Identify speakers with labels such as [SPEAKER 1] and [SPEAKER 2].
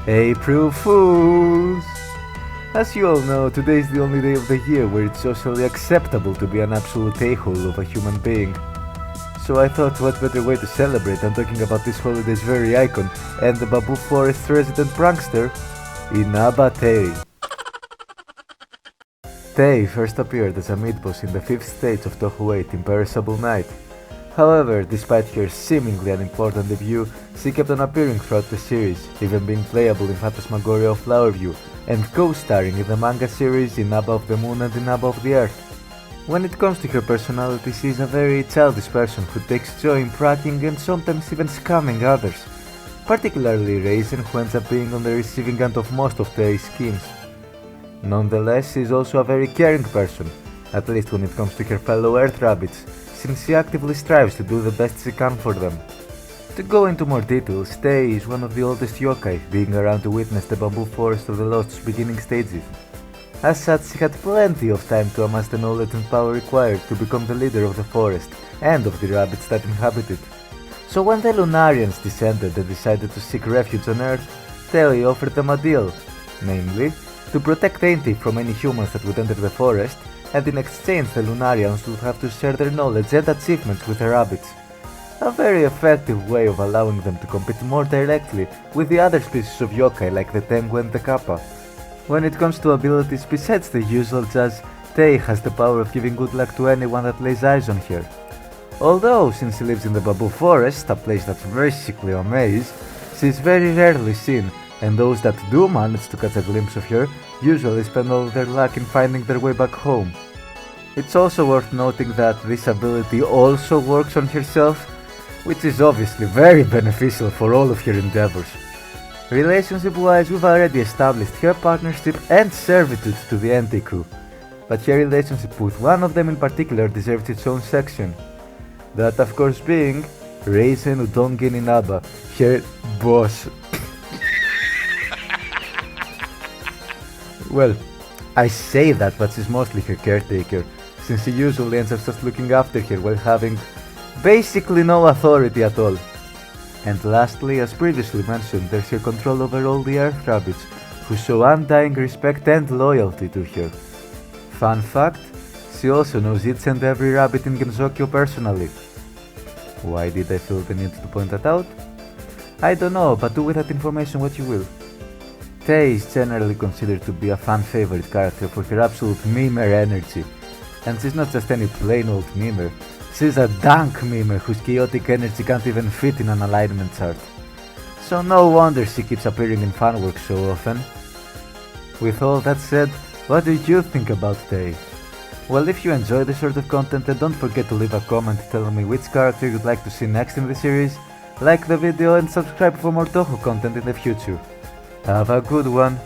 [SPEAKER 1] April Fools! As you all know, today is the only day of the year where it's socially acceptable to be an absolute a-hole of a human being. So I thought what better way to celebrate than talking about this holiday's very icon and the Bamboo Forest resident prankster, Inaba Tewi. Tewi first appeared as a mid-boss in the 5th stage of Touhou 8 Imperishable Night. However, despite her seemingly unimportant debut, she kept on appearing throughout the series, even being playable in Phantasmagoria of Flowerview, and co-starring in the manga series Inaba of the Moon and Inaba of the Earth. When it comes to her personality, she is a very childish person who takes joy in pranking and sometimes even scamming others, particularly Raisin, who ends up being on the receiving end of most of Tewi's schemes. Nonetheless, she is also a very caring person, at least when it comes to her fellow Earth Rabbits, since she actively strives to do the best she can for them. To go into more details, Tewi is one of the oldest yokai, being around to witness the Bamboo Forest of the Lost's beginning stages. As such, she had plenty of time to amass the knowledge and power required to become the leader of the forest and of the rabbits that inhabit it. So when the Lunarians descended and decided to seek refuge on Earth, Tewi offered them a deal, namely, to protect Ainty from any humans that would enter the forest, and in exchange the Lunarians would have to share their knowledge and achievements with the rabbits. A very effective way of allowing them to compete more directly with the other species of yokai like the Tengu and the Kappa. When it comes to abilities besides the usual jazz, Tewi has the power of giving good luck to anyone that lays eyes on her. Although, since she lives in the Bamboo Forest, a place that's basically a maze, she is very rarely seen, and those that do manage to catch a glimpse of her usually spend all their luck in finding their way back home. It's also worth noting that this ability also works on herself, which is obviously very beneficial for all of her endeavors. Relationship-wise, we've already established her partnership and servitude to the Ainty crew, but her relationship with one of them in particular deserves its own section. That of course being Raisin Udongin Inaba, her boss. Well, I say that, but she's mostly her caretaker, since he usually ends up just looking after her while having basically no authority at all. And lastly, as previously mentioned, there's her control over all the Earth Rabbits, who show undying respect and loyalty to her. Fun fact, she also knows each and every rabbit in Gensokyo personally. Why did I feel the need to point that out? I don't know, but do with that information what you will. Tewi is generally considered to be a fan favorite character for her absolute memer energy. And she's not just any plain old memer, she's a dank memer whose chaotic energy can't even fit in an alignment chart. So no wonder she keeps appearing in fanwork so often. With all that said, what do you think about Tewi? Well, if you enjoy this sort of content, then don't forget to leave a comment telling me which character you'd like to see next in the series, like the video and subscribe for more Touhou content in the future. Have a good one!